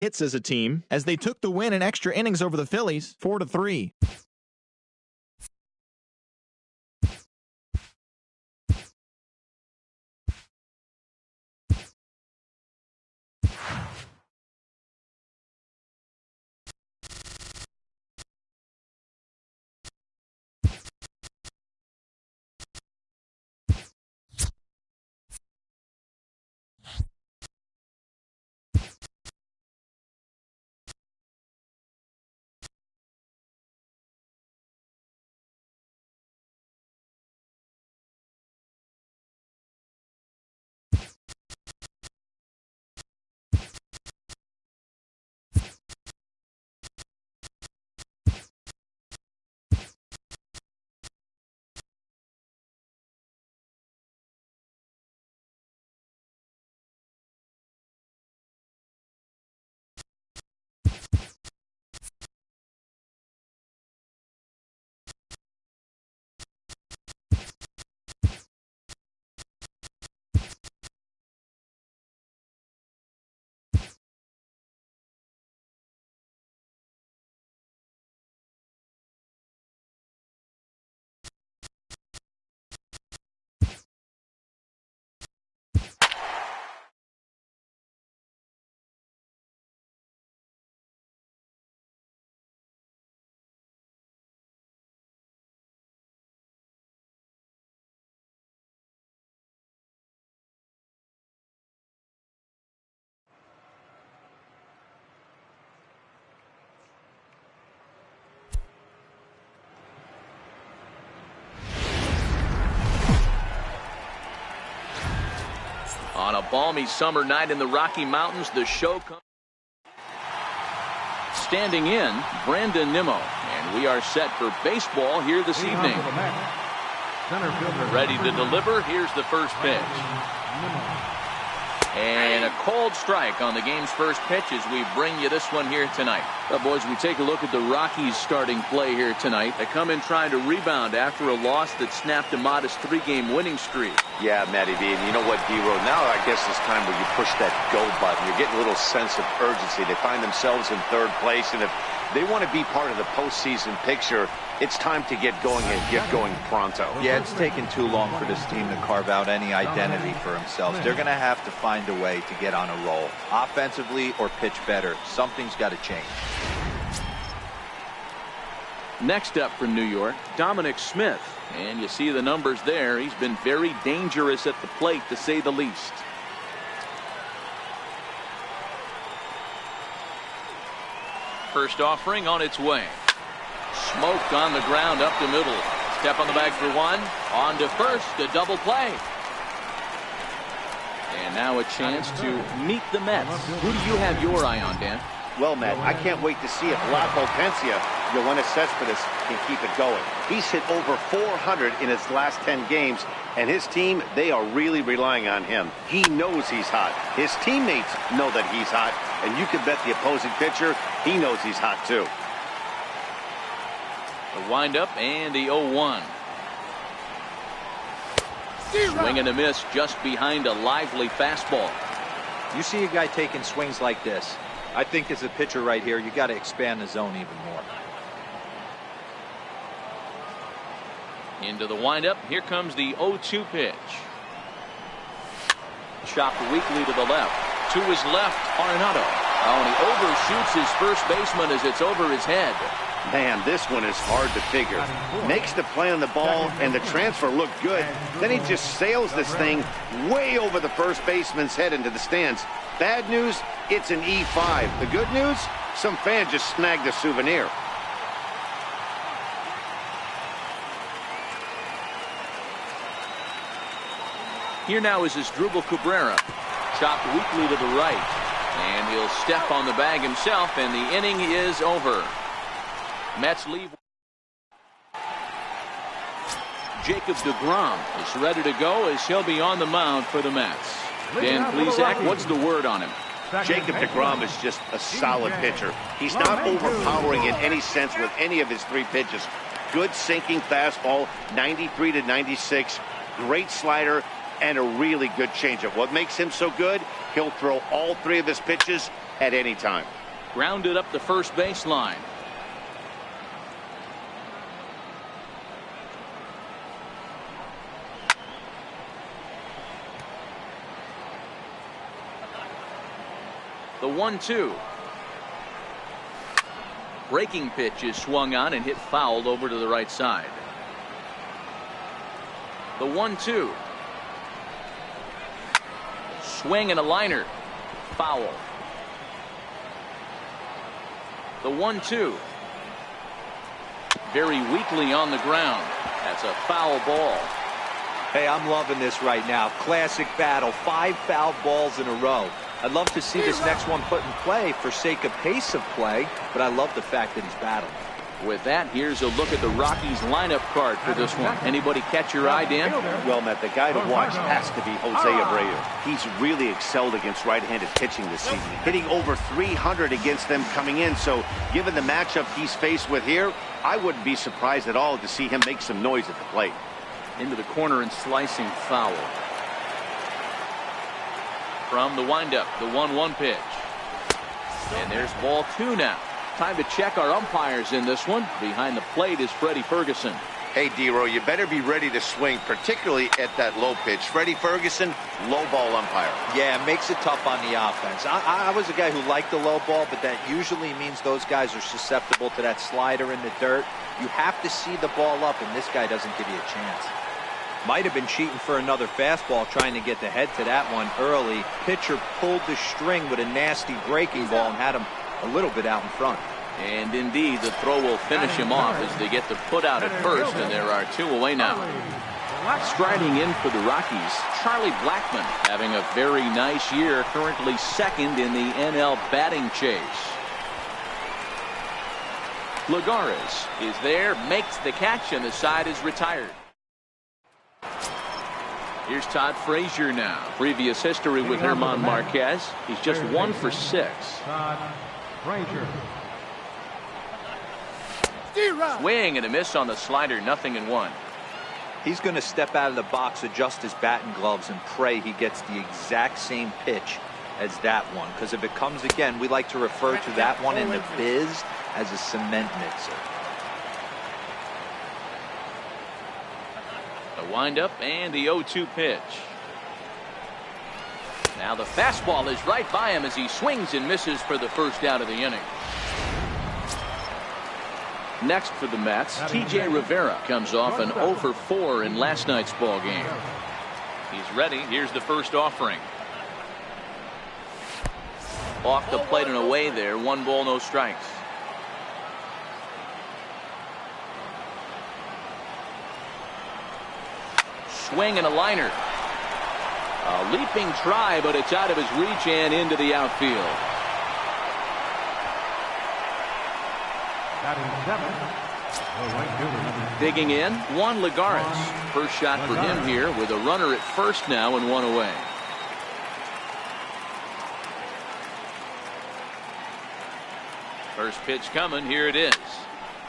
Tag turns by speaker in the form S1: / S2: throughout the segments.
S1: hits as a team as they took the win in extra innings over the Phillies 4-3.
S2: On a balmy summer night in the Rocky Mountains, the show comes. Standing in, Brandon Nimmo. And we are set for baseball here this evening. Ready to deliver. Here's the first pitch. And a cold strike on the game's first pitch as we bring you this one here tonight. Well, boys, we take a look at the Rockies' starting play here tonight. They come in trying to rebound after a loss that snapped a modest 3-game winning streak.
S3: Yeah, Matty V, and you know what, D-Row, now I guess it's time where you push that go button. You're getting a little sense of urgency. They find themselves in third place, and if they want to be part of the postseason picture, it's time to get going and get going pronto.
S4: Yeah, it's taken too long for this team to carve out any identity for themselves. They're going to have to find a way to get on a roll, offensively or pitch better. Something's got to change.
S2: Next up from New York, Dominic Smith. And you see the numbers there. He's been very dangerous at the plate, to say the least. First offering on its way. Smoked on the ground up the middle. Step on the bag for one. On to first, a double play. And now a chance to meet the Mets. Who do you have your eye on, Dan?
S3: Well, Matt, I can't wait to see if Lapo Pencia, Yoenis Cespedes, can keep it going. He's hit over 400 in his last 10 games, and his team, they are really relying on him. He knows he's hot. His teammates know that he's hot, and you can bet the opposing pitcher, he knows he's hot too.
S2: The windup and the 0-1. Swing and a miss just behind a lively fastball.
S4: You see a guy taking swings like this. I think as a pitcher right here, you got to expand the zone even more.
S2: Into the windup. Here comes the 0-2 pitch. Chopped weakly to the left. To his left, Arenado. Oh, and he overshoots his first baseman as it's over his head.
S3: Man, this one is hard to figure. Makes the play on the ball, and the transfer looked good. Then he just sails this thing way over the first baseman's head into the stands. Bad news, it's an E5. The good news, some fan just snagged a souvenir.
S2: Here now is Asdrubal Cabrera. Chopped weakly to the right. And he'll step on the bag himself, and the inning is over. Mets leave. Jacob deGrom is ready to go as he'll be on the mound for the Mets. Dan Plesac, what's the word on him?
S3: Jacob deGrom is just a solid pitcher. He's not overpowering in any sense with any of his 3 pitches. Good sinking fastball, 93 to 96, great slider, and a really good changeup. What makes him so good? He'll throw all 3 of his pitches at any time.
S2: Grounded up the first baseline. The 1-2. Breaking pitch is swung on and hit fouled over to the right side. The 1-2. Swing and a liner. Foul. The 1-2. Very weakly on the ground. That's a foul ball.
S4: Hey, I'm loving this right now. Classic battle. 5 foul balls in a row. I'd love to see this next one put in play for sake of pace of play, but I love the fact that he's battling.
S2: With that, here's a look at the Rockies lineup card for this one. Anybody catch your eye, Dan?
S3: Well, Matt, the guy to watch has to be Jose Abreu. He's really excelled against right-handed pitching this season, hitting over 300 against them coming in. So given the matchup he's faced with here, I wouldn't be surprised at all to see him make some noise at the plate.
S2: Into the corner and slicing foul. From the windup, the 1-1 pitch. And there's ball 2 now. Time to check our umpires in this one. Behind the plate is Freddie Ferguson.
S3: Hey, D-Row, you better be ready to swing, particularly at that low pitch. Freddie Ferguson, low ball umpire.
S4: Yeah, it makes it tough on the offense. I was a guy who liked the low ball, but that usually means those guys are susceptible to that slider in the dirt. You have to see the ball up, and this guy doesn't give you a chance. Might have been cheating for another fastball, trying to get the head to that one early. Pitcher pulled the string with a nasty breaking ball and had him a little bit out in front.
S2: And indeed, the throw will finish him off as they get the put out at first, and there are 2 away now. Striding in for the Rockies, Charlie Blackmon having a very nice year, currently 2nd in the NL batting chase. Lagares is there, makes the catch, and the side is retired. Here's Todd Frazier now. Previous history with German Marquez. He's just 1 for 6.
S5: Todd Frazier.
S2: Swing and a miss on the slider, 0-1.
S4: He's going to step out of the box, adjust his batting gloves, and pray he gets the exact same pitch as that one. Because if it comes again, we like to refer to that one in the biz as a cement mixer.
S2: The windup and the 0-2 pitch. Now the fastball is right by him as he swings and misses for the first out of the inning. Next for the Mets, T.J. Rivera comes off an 0 for 4 in last night's ball game. He's ready. Here's the first offering. Off the plate and away there. 1 ball, no strikes. Swing and a liner. A leaping try, but it's out of his reach and into the outfield. Digging in, Juan Lagares. First shot for him here with a runner at first now and 1 away. First pitch coming. Here it is.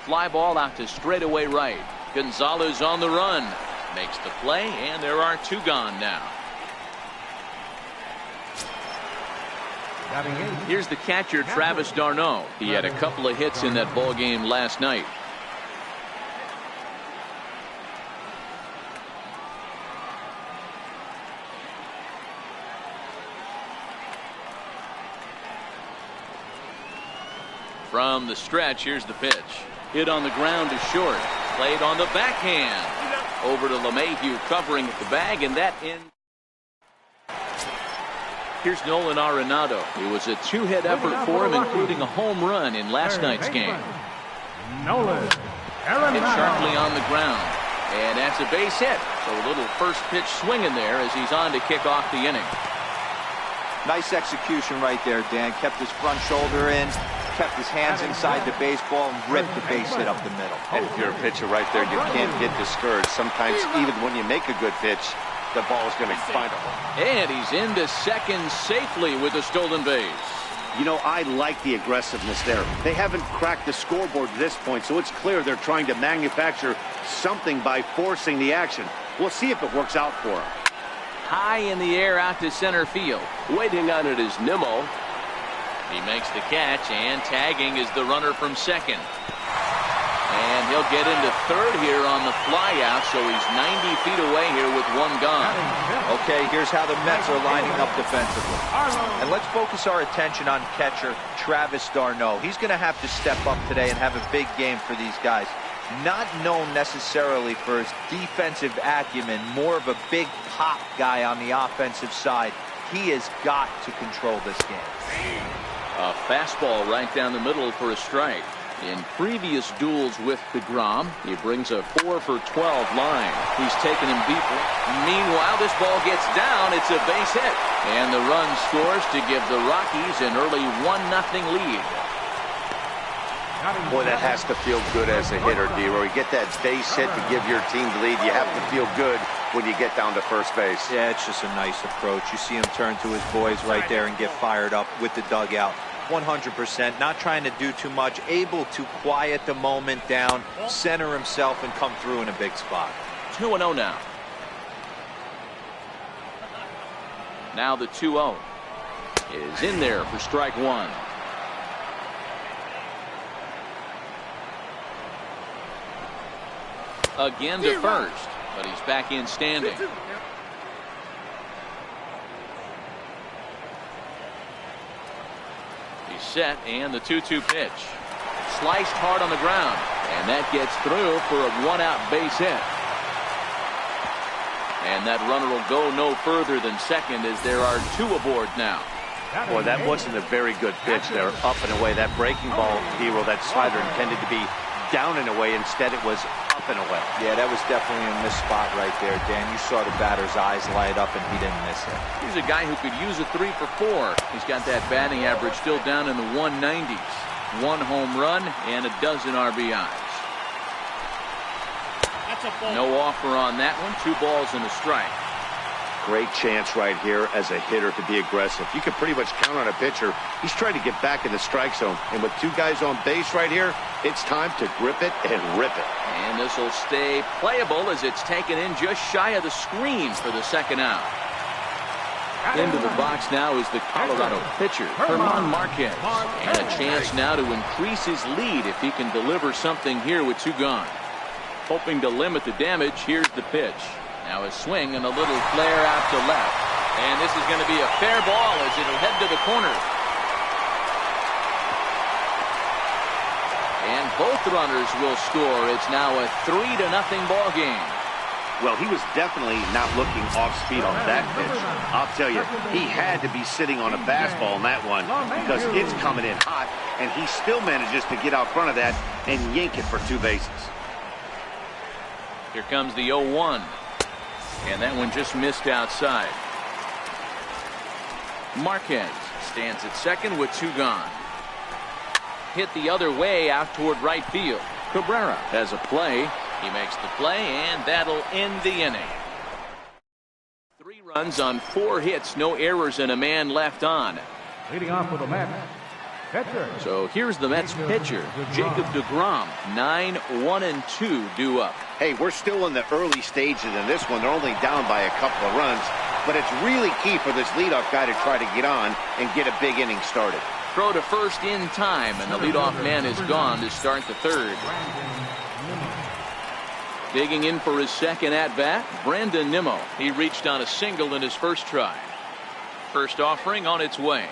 S2: Fly ball out to straightaway right. Gonzalez on the run. Makes the play, and there are 2 gone now. Here's the catcher, Travis d'Arnaud. He had a couple of hits in that ball game last night. From the stretch, here's the pitch. Hit on the ground to short. Played on the backhand. Over to LeMahieu covering the bag, and that in. Here's Nolan Arenado. It was a 2-hit effort for him, including a home run in last night's game.
S5: Nolan
S2: Hit sharply on the ground. And that's a base hit. So a little first pitch swing in there as he's on to kick off the inning.
S4: Nice execution right there, Dan. Kept his front shoulder in, kept his hands inside the baseball, and ripped the base hit up the middle.
S3: And if you're a pitcher right there, you can't get discouraged. Sometimes even when you make a good pitch, the ball is going to find a hole.
S2: And he's into second safely with a stolen base.
S3: You know, I like the aggressiveness there. They haven't cracked the scoreboard at this point, so it's clear they're trying to manufacture something by forcing the action. We'll see if it works out for them.
S2: High in the air out to center field. Waiting on it is Nimmo. He makes the catch, and tagging is the runner from second. And he'll get into third here on the flyout, so he's 90 feet away here with one gone.
S4: Okay, here's how the Mets are lining up defensively. And let's focus our attention on catcher Travis d'Arnaud. He's going to have to step up today and have a big game for these guys. Not known necessarily for his defensive acumen, more of a big pop guy on the offensive side. He has got to control this game.
S2: A fastball right down the middle for a strike. In previous duels with DeGrom, he brings a 4 for 12 line. He's taken him deep. Meanwhile, this ball gets down. It's a base hit. And the run scores to give the Rockies an early 1-0 lead.
S3: Boy, that has to feel good as a hitter, D-Roy. You get that base hit to give your team the lead. You have to feel good when you get down to first base.
S4: Yeah, it's just a nice approach. You see him turn to his boys right there and get fired up with the dugout. 100%, not trying to do too much, able to quiet the moment down, center himself, and come through in a big spot.
S2: 2-0 now. Now the 2-0 is in there for strike one. Again to first, but he's back in standing. He's set, and the 2-2 pitch. Sliced hard on the ground, and that gets through for a one-out base hit. And that runner will go no further than second as there are two aboard now.
S3: Boy, that wasn't a very good pitch there. Up and away. That breaking ball, hero, that slider intended to be down and away. Instead, it was up and away.
S4: Yeah, that was definitely a missed spot right there, Dan. You saw the batter's eyes light up, and he didn't miss it.
S2: He's a guy who could use a 3 for 4. He's got that batting average still down in the 190s. 1 home run and a dozen RBIs. No offer on that one. 2 balls and a strike.
S3: Great chance right here as a hitter to be aggressive. You can pretty much count on a pitcher. He's trying to get back in the strike zone. And with 2 guys on base right here, it's time to grip it and rip it.
S2: And this will stay playable as it's taken in just shy of the screen for the second out. Into the box now is the Colorado pitcher, German Marquez. And a chance now to increase his lead if he can deliver something here with 2 gone. Hoping to limit the damage, here's the pitch. Now a swing and a little flare out to left. And this is going to be a fair ball as it'll head to the corner. And both runners will score. It's now a 3-0 ball game.
S3: Well, he was definitely not looking off speed on that pitch. I'll tell you, he had to be sitting on a fastball on that one because it's coming in hot, and he still manages to get out front of that and yank it for 2 bases.
S2: Here comes the 0-1. And that one just missed outside. Marquez stands at second with 2 gone. Hit the other way out toward right field. Cabrera has a play. He makes the play, and that'll end the inning. 3 runs on 4 hits, no errors, and a man left on.
S5: Leading off with the Mets, pitcher.
S2: So here's the Mets pitcher, Jacob DeGrom. 9-1-2 due up.
S3: Hey, we're still in the early stages in this one. They're only down by a couple of runs, but it's really key for this leadoff guy to try to get on and get a big inning started.
S2: Throw to first in time, and the leadoff man is gone to start the third. Digging in for his second at-bat, Brandon Nimmo. He reached on a single in his first try. First offering on its way.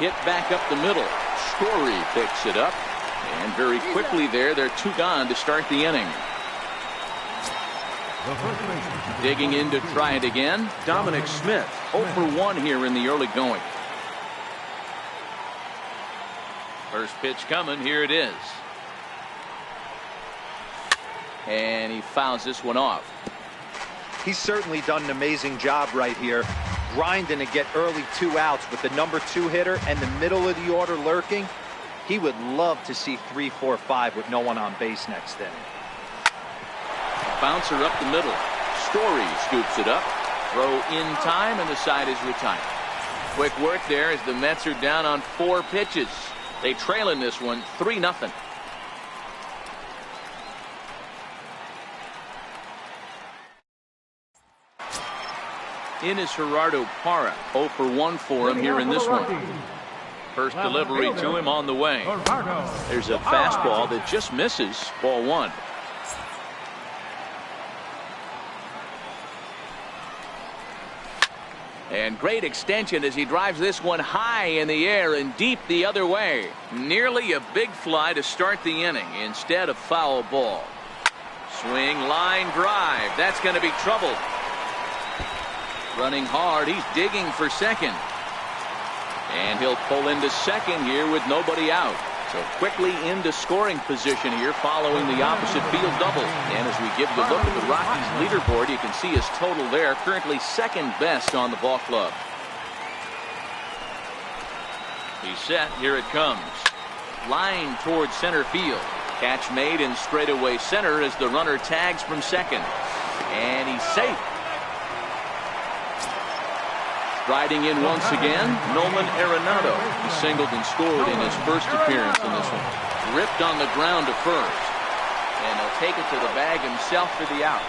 S2: Hit back up the middle. Story picks it up. And very quickly there, they're 2 gone to start the inning. Digging in to try it again, Dominic Smith. 0 for 1 here in the early going. First pitch coming. Here it is. And he fouls this one off.
S4: He's certainly done an amazing job right here, grinding to get early 2 outs with the number 2 hitter and the middle of the order lurking. He would love to see 3, 4, 5 with no one on base next inning.
S2: Bouncer up the middle. Story scoops it up. Throw in time, and the side is retired. Quick work there as the Mets are down on 4 pitches. They trail in this one 3-0. In is Gerardo Parra. 0 for 1 for him here in this one. First delivery to him on the way. There's a fastball that just misses. Ball 1. And great extension as he drives this one high in the air and deep the other way. Nearly a big fly to start the inning instead of foul ball. Swing, line drive. That's going to be trouble. Running hard. He's digging for second. And he'll pull into second here with nobody out. So quickly into scoring position here following the opposite field double. And as we give you a look at the Rockies leaderboard, you can see his total there. Currently second best on the ball club. He's set. Here it comes. Line towards center field. Catch made in straightaway center as the runner tags from second. And he's safe. Riding in once again, Nolan Arenado. He singled and scored in his first appearance in this one. Ripped on the ground to first. And he'll take it to the bag himself for the out.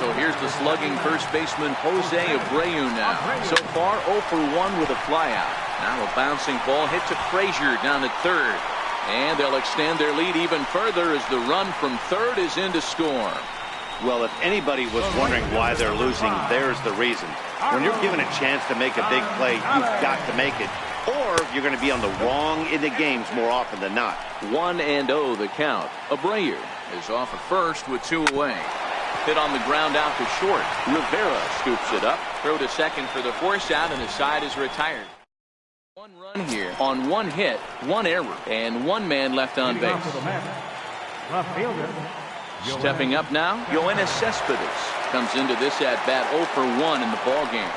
S2: So here's the slugging first baseman Jose Abreu now. So far 0 for 1 with a flyout. Now a bouncing ball hit to Frazier down at third. And they'll extend their lead even further as the run from third is in to score.
S3: Well, if anybody was wondering why they're losing, there's the reason. When you're given a chance to make a big play, you've got to make it. Or you're going to be on the wrong end of games more often than not.
S2: 1-0 the count. Abreu is off at first with 2 away. Hit on the ground out to short. Rivera scoops it up. Throw to second for the force out, and the side is retired. 1 run here on 1 hit, 1 error, and 1 man left on base. Stepping up now, Yoenis Cespedes comes into this at-bat 0 for 1 in the ball game.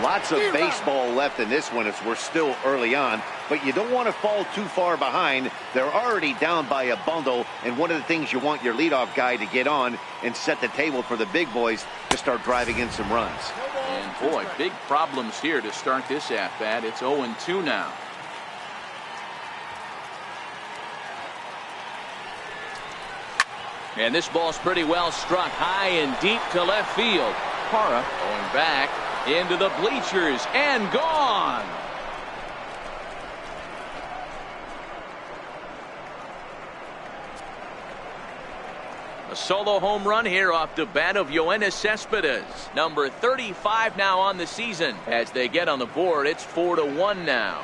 S3: Lots of baseball left in this one as we're still early on, but you don't want to fall too far behind. They're already down by a bundle, and one of the things you want your leadoff guy to get on and set the table for the big boys to start driving in some runs.
S2: And boy, big problems here to start this at-bat. It's 0-2 now. And this ball's pretty well struck high and deep to left field. Parra going back into the bleachers and gone. A solo home run here off the bat of Yoenis Cespedes. Number 35 now on the season. As they get on the board, it's 4-1 now.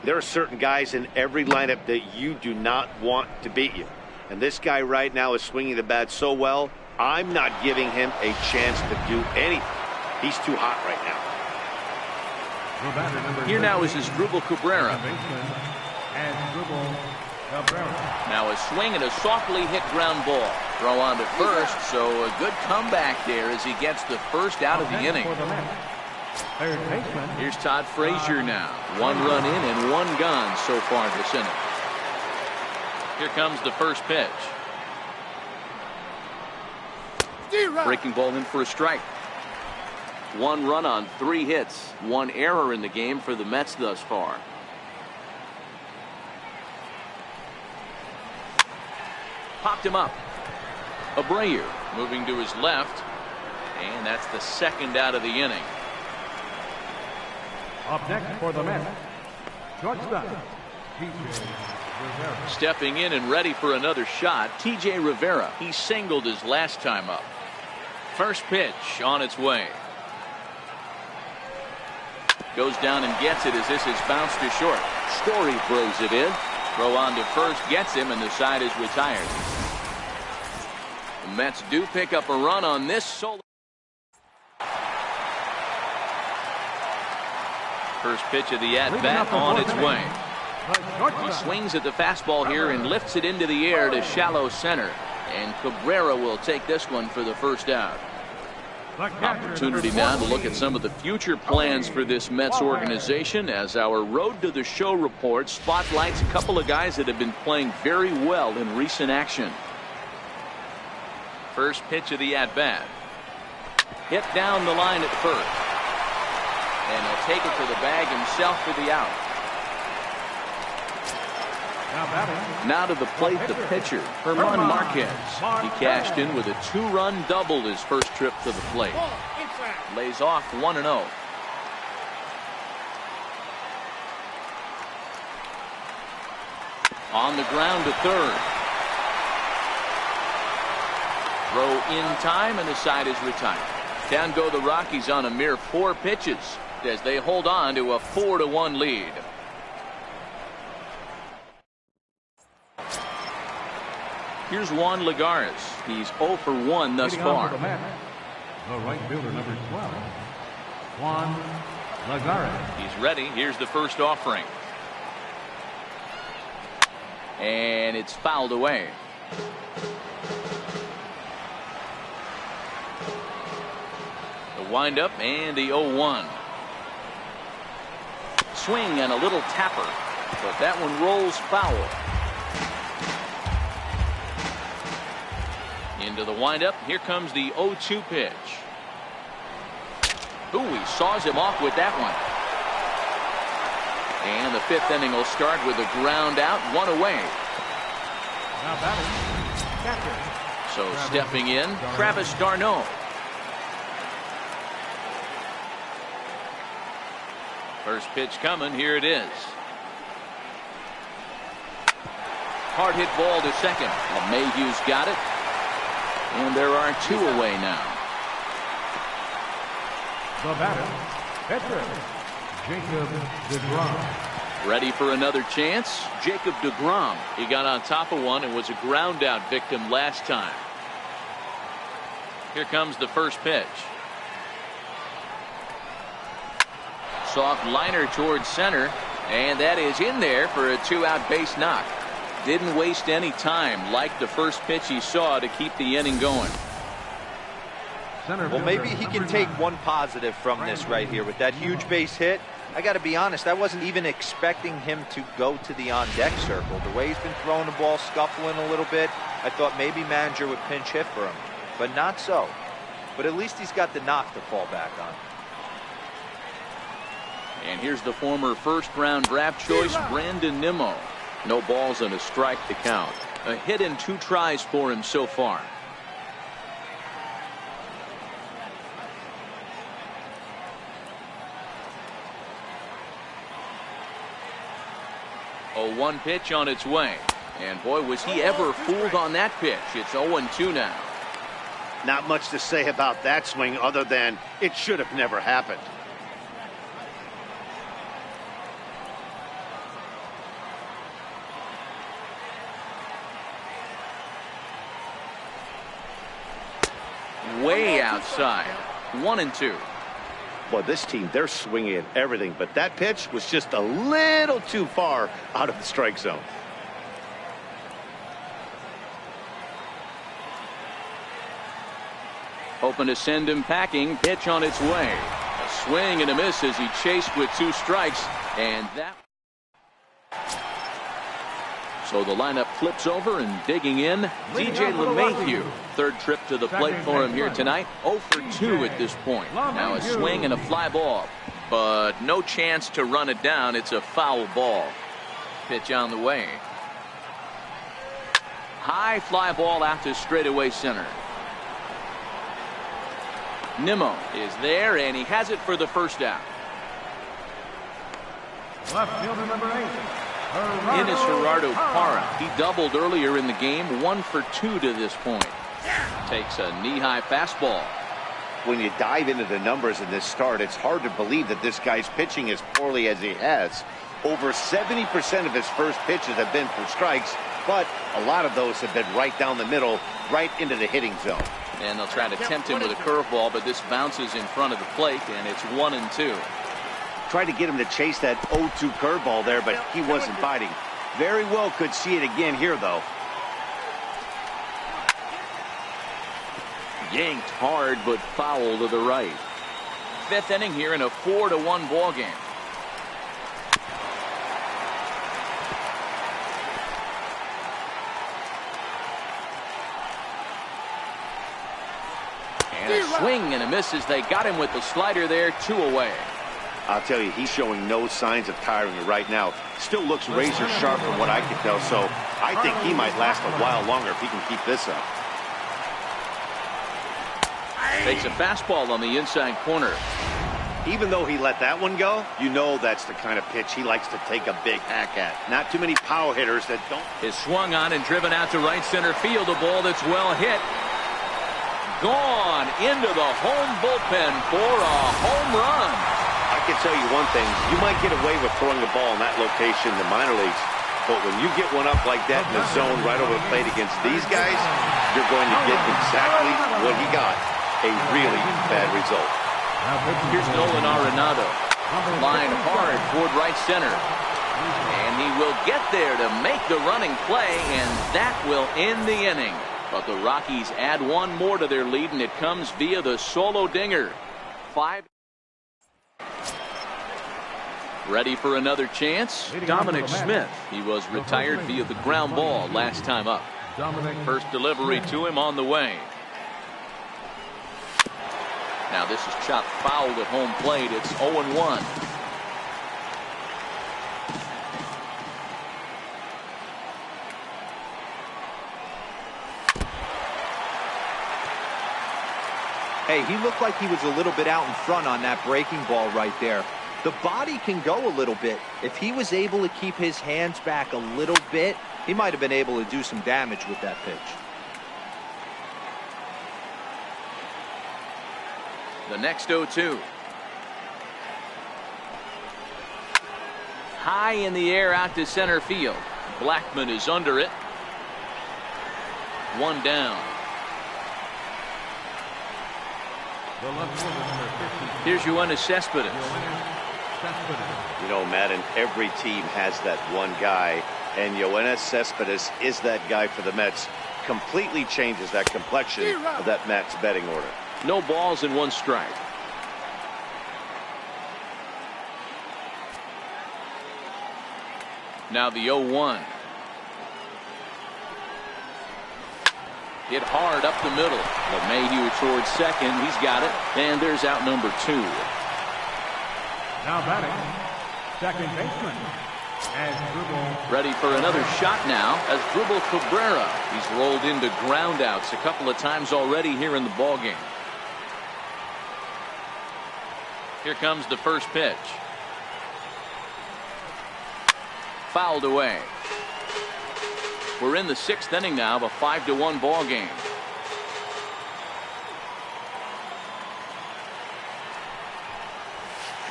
S3: There are certain guys in every lineup that you do not want to beat you. And this guy right now is swinging the bat so well, I'm not giving him a chance to do anything. He's too hot right now.
S2: Here now is Asdrubal Cabrera. Now a swing and a softly hit ground ball. Throw on to first, so a good comeback there as he gets the first out of the inning. Here's Todd Frazier now. 1 run in and 1 gone so far this inning. Here comes the first pitch. Breaking ball in for a strike. 1 run on 3 hits. 1 error in the game for the Mets thus far. Popped him up. Abreu moving to his left. And that's the second out of the inning.
S5: Up next for the Mets, shortstop, TJ Rivera.
S2: Stepping in and ready for another shot, TJ Rivera. He singled his last time up. First pitch on its way. Goes down and gets it as this is bounced to short. Story throws it in. Throw on to first, gets him, and the side is retired. The Mets do pick up a run on this solo. First pitch of the at-bat on its way. He swings at the fastball here and lifts it into the air to shallow center. And Cabrera will take this one for the first out. Opportunity now to look at some of the future plans for this Mets organization as our Road to the Show report spotlights a couple of guys that have been playing very well in recent action. First pitch of the at-bat. Hit down the line at first. And he'll take it to the bag himself for the out. Now to the plate, the pitcher, Herman Marquez. He cashed in with a 2-run double his first trip to the plate. Lays off 1-0. On the ground to third. Throw in time, and the side is retired. Down go the Rockies on a mere 4 pitches as they hold on to a 4-1 lead. Here's Juan Lagares. He's 0 for 1 thus far.
S5: The right fielder, number 12, Juan Lagares.
S2: He's ready. Here's the first offering. And it's fouled away. The windup and the 0-1. Swing and a little tapper, but that one rolls foul. Into the windup. Here comes the 0-2 pitch. Ooh, he saws him off with that one. And the 5th inning will start with a ground out, 1 away.
S5: Now batting, catcher.
S2: So stepping in, Travis d'Arnaud. First pitch coming. Here it is. Hard hit ball to second. Mayhew's got it. And there are 2 away now.
S5: The batter, pitcher, Jacob DeGrom.
S2: Ready for another chance. Jacob DeGrom. He got on top of one and was a ground out victim last time. Here comes the first pitch. Soft liner towards center, and that is in there for a 2-out base knock. Didn't waste any time, like the first pitch he saw, to keep the inning going.
S4: Well, maybe he can take one positive from this right here with that huge base hit. I got to be honest, I wasn't even expecting him to go to the on-deck circle. The way he's been throwing the ball, scuffling a little bit, I thought maybe manager would pinch hit for him, but not so. But at least he's got the knock to fall back on.
S2: And here's the former first-round draft choice, Brandon Nimmo. No balls and a strike to count. A hit in 2 tries for him so far. A 1 pitch on its way. And boy, was he ever fooled on that pitch. It's 0-2 now.
S3: Not much to say about that swing other than it should have never happened.
S2: Way outside. 1-2.
S3: Boy, this team, they're swinging at everything, but that pitch was just a little too far out of the strike zone.
S2: Hoping to send him packing. Pitch on its way. A swing and a miss as he chased with 2 strikes. And that. So the lineup flips over, and digging in, DJ LeMahieu. Third trip to the plate for him here tonight. 0 for 2 at this point. Now a swing and a fly ball. But no chance to run it down. It's a foul ball. Pitch on the way. High fly ball out to straightaway center. Nimmo is there, and he has it for the first out.
S5: Left fielder, number 8.
S2: Ines Gerardo Parra. He doubled earlier in the game. 1 for 2 to this point. Takes a knee-high fastball.
S3: When you dive into the numbers in this start, it's hard to believe that this guy's pitching as poorly as he has. Over 70% of his first pitches have been for strikes, but a lot of those have been right down the middle, right into the hitting zone.
S2: And they'll try to tempt him with a curveball, but this bounces in front of the plate, and it's 1-2.
S3: Tried to get him to chase that 0-2 curveball there, but he wasn't biting. Very well could see it again here, though.
S2: Yanked hard, but foul to the right. 5th inning here in a 4-1 ball game. And a swing and a miss as they got him with the slider there. 2 away.
S3: I'll tell you, he's showing no signs of tiring right now. Still looks razor sharp from what I can tell, so I think he might last a while longer if he can keep this up.
S2: Takes a fastball on the inside corner.
S3: Even though he let that one go, you know that's the kind of pitch he likes to take a big hack at. Not too many power hitters that don't.
S2: Is swung on and driven out to right center field. A ball that's well hit. Gone into the home bullpen for a home run.
S3: I can tell you one thing. You might get away with throwing the ball in that location in the minor leagues, but when you get one up like that in the zone right over the plate against these guys, you're going to get exactly what he got. A really bad result.
S2: Here's Nolan Arenado. Line hard toward right center. And he will get there to make the running play, and that will end the inning. But the Rockies add one more to their lead, and it comes via the solo dinger. 5. Ready for another chance? Dominic Smith. He was retired via the ground ball last time up. First delivery to him on the way. Now this is chopped foul at home plate. It's 0-1.
S4: Hey, he looked like he was a little bit out in front on that breaking ball right there. The body can go a little bit. If he was able to keep his hands back a little bit, he might have been able to do some damage with that pitch.
S2: The next 0-2. High in the air out to center field. Blackman is under it. One down. Here's Yoenis Cespedes.
S3: You know, Madden, every team has that one guy, and Yoenis Cespedes is that guy for the Mets. Completely changes that complexion of that Mets betting order.
S2: No balls and one strike. Now the 0-1. Hit hard up the middle. But Mayhew towards second. He's got it. And there's out number 2.
S5: Now batting, second baseman.
S2: Ready for another shot now as Dribble Cabrera. He's rolled into groundouts a couple of times already here in the ballgame. Here comes the first pitch. Fouled away. We're in the 6th inning now of a 5-1 ball game.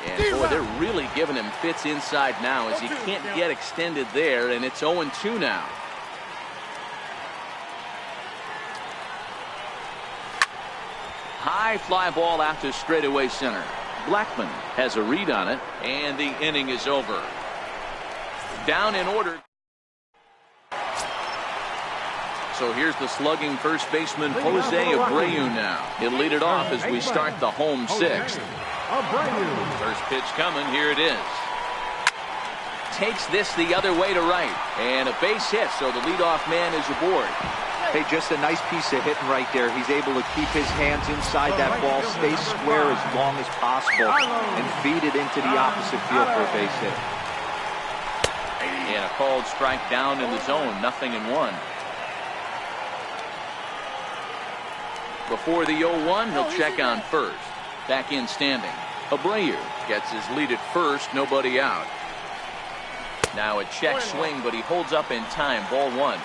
S2: And boy, they're really giving him fits inside now as he can't get extended there, and it's 0-2 now. High fly ball out to straightaway center. Blackman has a read on it, and the inning is over. Down in order. So here's the slugging first baseman Jose Abreu now. He'll lead it off as we start the home 6th. First pitch coming. Here it is. Takes this the other way to right. And a base hit, so the leadoff man is aboard.
S4: Hey, just a nice piece of hitting right there. He's able to keep his hands inside that ball, stay square as long as possible, and feed it into the opposite field for a base hit.
S2: And a called strike down in the zone. 0-1. Before the 0-1, he'll check on first. Back in standing. Abreu gets his lead at first. Nobody out. Now a check swing, but he holds up in time. Ball 1.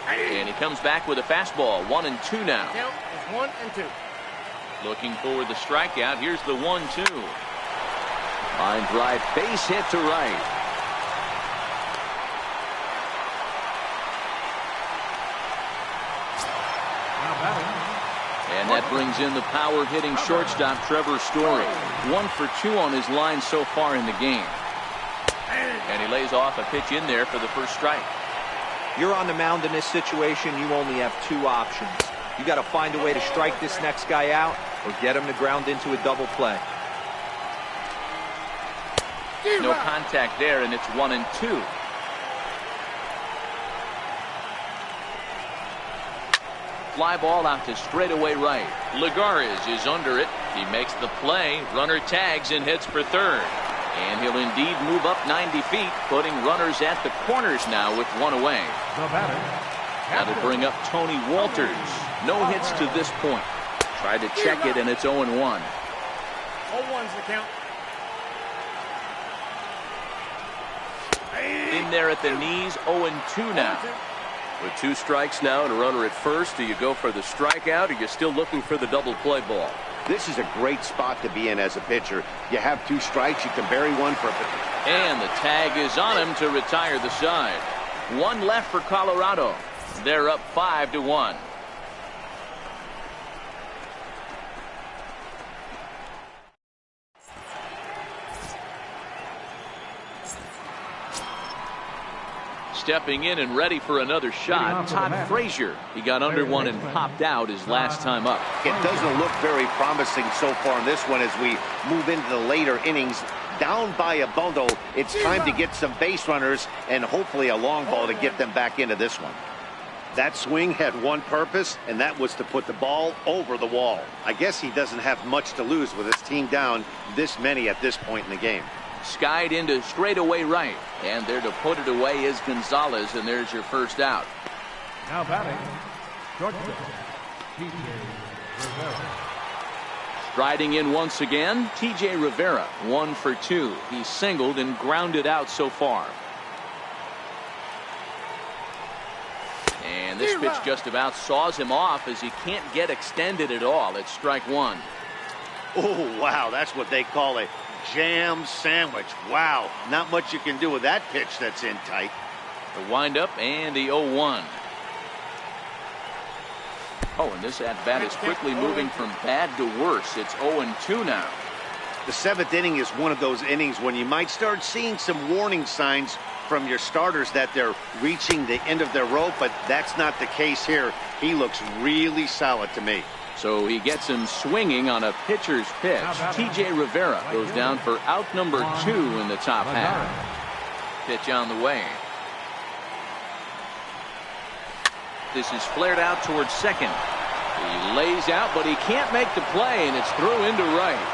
S2: And he comes back with a fastball. 1-2 now.
S6: Count is 1-2.
S2: Looking for the strikeout. Here's the 1-2. Line drive, base hit to right. And that brings in the power hitting shortstop Trevor Story. 1 for 2 on his line so far in the game. And he lays off a pitch in there for the first strike.
S4: You're on the mound in this situation, you only have 2 options. You got to find a way to strike this next guy out or get him to ground into a double play.
S2: No contact there, and it's 1-2. fly ball out to straightaway right. Lagares is under it. He makes the play. Runner tags and hits for third. And he'll indeed move up 90 feet, putting runners at the corners now with one away.
S5: The batter.
S2: That'll bring up Tony Walters. No hits to this point. Tried to check it, and it's 0-1.
S6: 0-1's the count.
S2: In there at the knees, 0-2 now.
S7: With 2 strikes now and a runner at first, do you go for the strikeout or you're still looking for the double play ball?
S3: This is a great spot to be in as a pitcher. You have 2 strikes, you can bury one for a...
S2: And the tag is on him to retire the side. 1 left for Colorado. They're up 5-1. Stepping in and ready for another shot, Todd Frazier. He got under one and popped out his last time up.
S3: It doesn't look very promising so far in this one as we move into the later innings. Down by a bundle, it's time to get some base runners and hopefully a long ball to get them back into this one. That swing had one purpose, and that was to put the ball over the wall. I guess he doesn't have much to lose with his team down this many at this point in the game.
S2: Skied into straightaway right, and there to put it away is Gonzalez, and there's your first out.
S5: Now batting, shortstop, TJ Rivera.
S2: Striding in once again, TJ Rivera, 1 for 2. He's singled and grounded out so far. And this pitch just about saws him off as he can't get extended at all. It's strike 1.
S3: Oh, wow, that's what they call a jam sandwich. Wow, not much you can do with that pitch that's in tight.
S2: The windup and the 0-1. Oh, and this at-bat is quickly moving from bad to worse. It's 0-2 now.
S3: The 7th inning is one of those innings when you might start seeing some warning signs from your starters that they're reaching the end of their rope, but that's not the case here. He looks really solid to me.
S2: So he gets him swinging on a pitcher's pitch. TJ Rivera goes down for out number 2 in the top half. Pitch on the way. This is flared out towards second. He lays out, but he can't make the play, and it's through into right.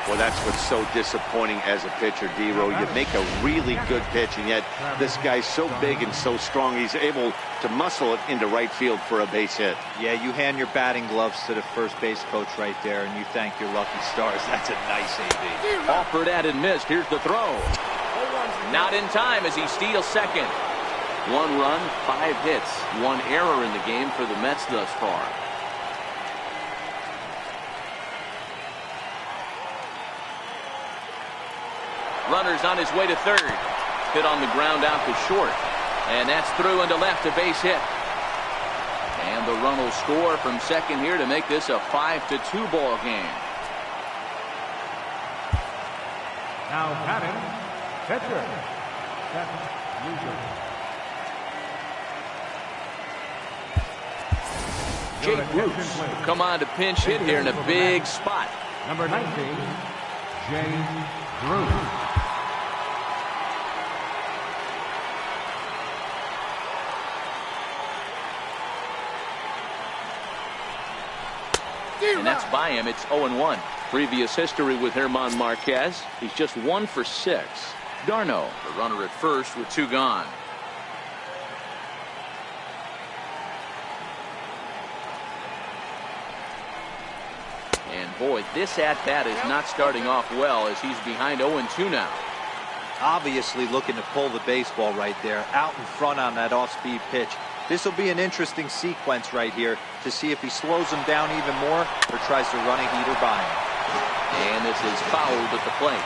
S3: Well, that's what's so disappointing as a pitcher, D-Row. You make a really good pitch, and yet this guy's so big and so strong, he's able to muscle it into right field for a base hit.
S4: Yeah, you hand your batting gloves to the first base coach right there, and you thank your lucky stars. That's a nice AB.
S2: Offered at and missed. Here's the throw. Not in time as he steals second. 1 run, 5 hits, 1 error in the game for the Mets thus far. Runner's on his way to third. Hit on the ground out to short. And that's through into left, a base hit. And the run will score from second here to make this a 5-2 ball game.
S5: Now batting, pitcher, Seth Lugo.
S2: Jake Bruce will come on to pinch hit here in a big spot.
S5: Number 19, James Bruce.
S2: And that's by him. It's 0-1. Previous history with German Marquez. He's just 1 for 6. Darno, the runner at first with 2 gone. And boy, this at-bat is not starting off well as he's behind 0-2 now.
S4: Obviously looking to pull the baseball right there, out in front on that off-speed pitch. This will be an interesting sequence right here to see if he slows him down even more or tries to run a heater by him.
S2: And this is fouled at the plate.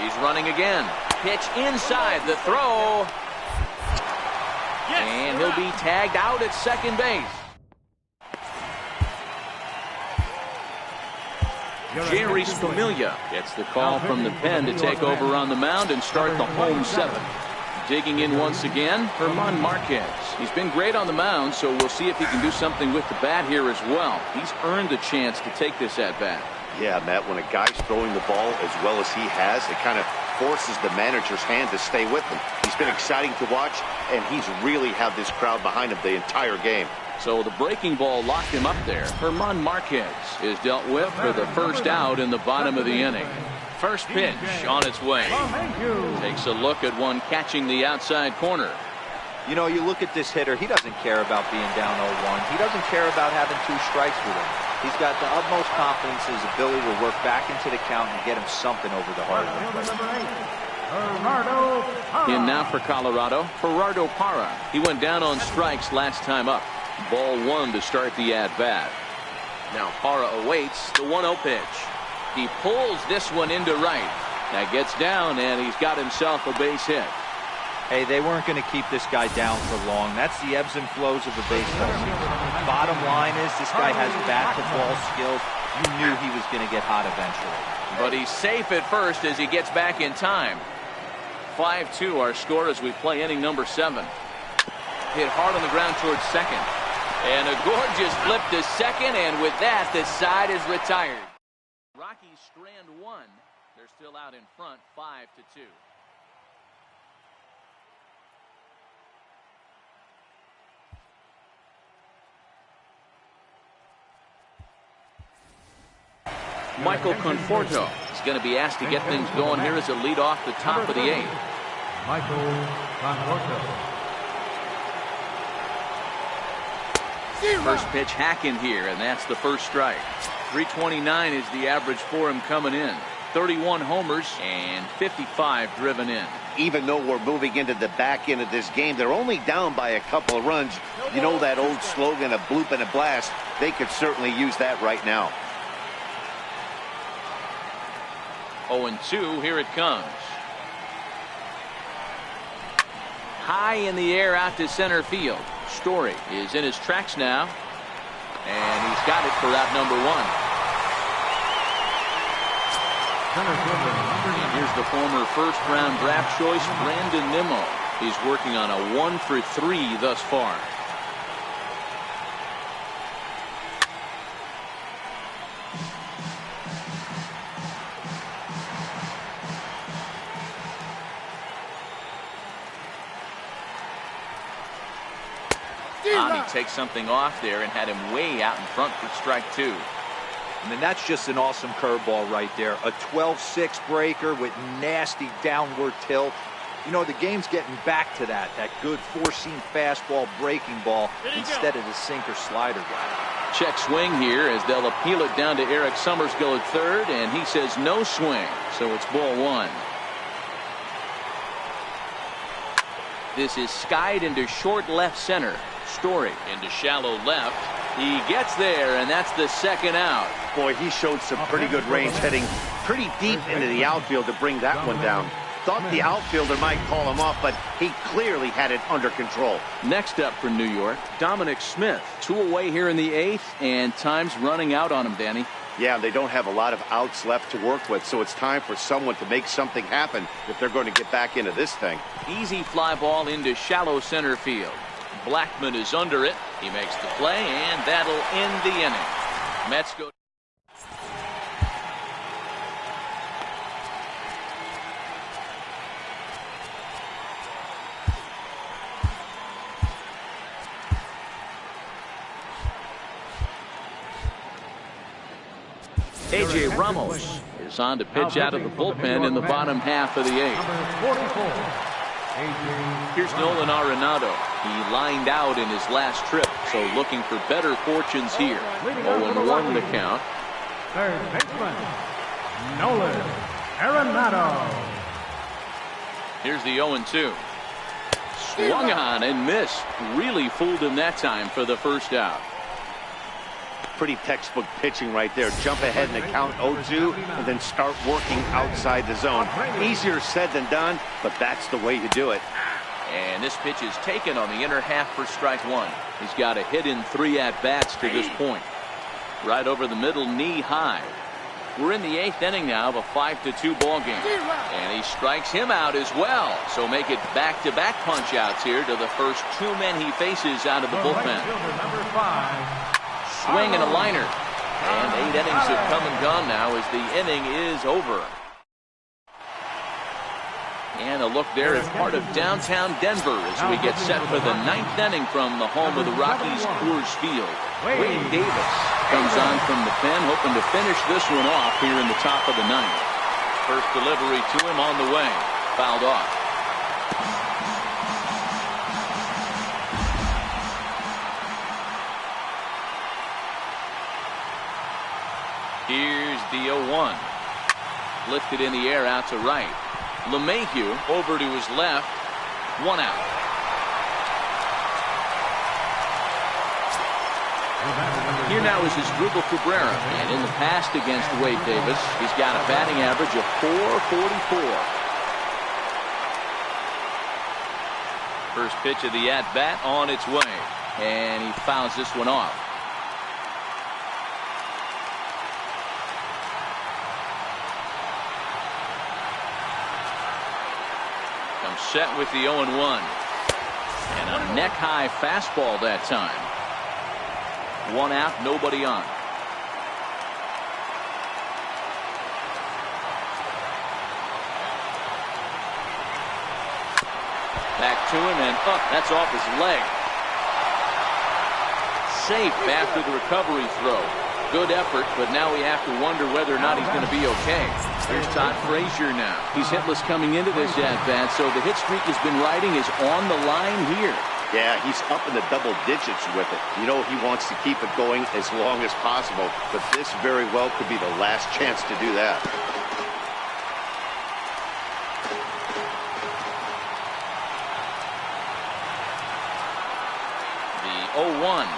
S2: He's running again. Pitch inside the throw. And he'll be tagged out at second base. Jerry Familia gets the call from the pen to take over on the mound and start the home 7th. Digging in once again, German Marquez. He's been great on the mound, so we'll see if he can do something with the bat here as well. He's earned a chance to take this at bat.
S3: Yeah, Matt, when a guy's throwing the ball as well as he has, it kind of forces the manager's hand to stay with him. He's been exciting to watch, and he's really had this crowd behind him the entire game.
S2: So the breaking ball locked him up there. Herman Marquez is dealt with for the first out in the bottom of the inning. First pitch on its way. Takes a look at one catching the outside corner.
S4: You know, you look at this hitter, he doesn't care about being down 0-1. He doesn't care about having 2 strikes with him. He's got the utmost confidence in his ability to work back into the count and get him something over the hard one.
S2: In now for Colorado, Gerardo Parra. He went down on strikes last time up. Ball 1 to start the at-bat. Now Parra awaits the 1-0 pitch. He pulls this one into right. Now gets down, and he's got himself a base hit.
S4: Hey, they weren't going to keep this guy down for long. That's the ebbs and flows of a baseball season. Bottom line is this guy has bat-to-ball skills. You knew he was going to get hot eventually.
S2: But he's safe at first as he gets back in time. 5-2 our score as we play inning number 7. Hit hard on the ground towards second. And a gorgeous flip to second, and with that, the side is retired. Rockies strand 1. They're still out in front, 5-2. Michael Conforto is going to be asked to get things going here as a lead off the top of the 8th.
S5: Michael Conforto.
S2: First pitch hacking here, and that's the first strike. 329 is the average for him coming in. 31 homers and 55 driven in.
S3: Even though we're moving into the back end of this game, they're only down by a couple of runs. You know that old slogan, a bloop and a blast? They could certainly use that right now.
S2: 0-2, here it comes. High in the air out to center field. Story is in his tracks now, and he's got it for out number 1. And here's the former first-round draft choice, Brandon Nimmo. He's working on a 1 for 3 thus far. He takes something off there and had him way out in front for strike 2.
S4: I mean, that's just an awesome curveball right there. A 12-6 breaker with nasty downward tilt. You know, the game's getting back to that good four-seam fastball breaking ball instead of the sinker slider guy.
S2: Check swing here as they'll appeal it down to Eric Summersgill at third, and he says no swing, so it's ball 1. This is skied into short left center. Story into shallow left. He gets there, and that's the second out.
S3: Boy, he showed some pretty good range, heading pretty deep into the outfield to bring that one down. Thought the outfielder might call him off, but he clearly had it under control.
S2: Next up for New York, Dominic Smith. 2 away here in the 8th, and time's running out on him, Danny.
S3: Yeah, they don't have a lot of outs left to work with, so it's time for someone to make something happen if they're going to get back into this thing.
S2: Easy fly ball into shallow center field. Blackman is under it. He makes the play, and that'll end the inning. Mets go. A.J. Ramos is on to pitch out of the bullpen in the bottom half of the 8th. Here's Nolan Arenado. He lined out in his last trip, so looking for better fortunes here. 0-1 the count.
S5: Third baseman, Nolan Arenado.
S2: Here's the 0-2. Swung on and missed. Really fooled him that time for the first out.
S3: Pretty textbook pitching right there. Jump ahead in the count 0-2 and then start working outside the zone. Easier said than done, but that's the way you do it.
S2: And this pitch is taken on the inner half for strike 1. He's got a hit in 3 at-bats to this point. Right over the middle, knee high. We're in the 8th inning now of a 5-2 ball game. And he strikes him out as well. So make it back-to-back punch-outs here to the first 2 men he faces out of the bullpen. Swing and a liner. And 8 innings have come and gone now as the inning is over. And a look there at part of downtown Denver as we get set for the 9th inning from the home of the Rockies, Coors Field. Wade Davis comes on from the pen, hoping to finish this one off here in the top of the 9th. First delivery to him on the way. Fouled off. Here's the 0-1. Lifted in the air out to right. LeMahieu over to his left. 1 out. Here now is Asdrubal Cabrera. And in the past against Wade Davis, he's got a batting average of .444. First pitch of the at-bat on its way. And he fouls this one off. Set with the 0-1. And a neck-high fastball that time. 1 out, nobody on. Back to him and up. That's off his leg. Safe after the recovery throw. Good effort, but now we have to wonder whether or not he's going to be okay. Here's Todd Frazier now. He's hitless coming into this at-bat, so the hit streak has been riding is on the line here.
S3: Yeah, he's up in the double digits with it. You know he wants to keep it going as long as possible, but this very well could be the last chance to do that.
S2: The 0-1.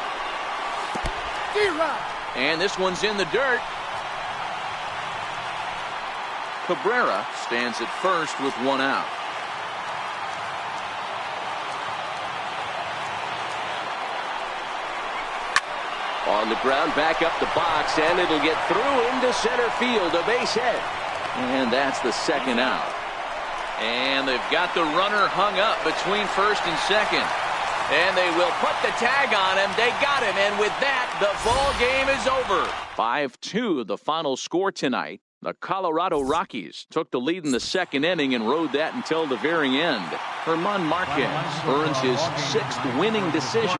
S2: And this one's in the dirt. Cabrera stands at first with 1 out. On the ground, back up the box, and it'll get through into center field, a base hit. And that's the 2nd out. And they've got the runner hung up between first and second. And they will put the tag on him. They got him, and with that, the ball game is over. 5-2, the final score tonight. The Colorado Rockies took the lead in the 2nd inning and rode that until the very end. German Marquez earns his 6th winning decision.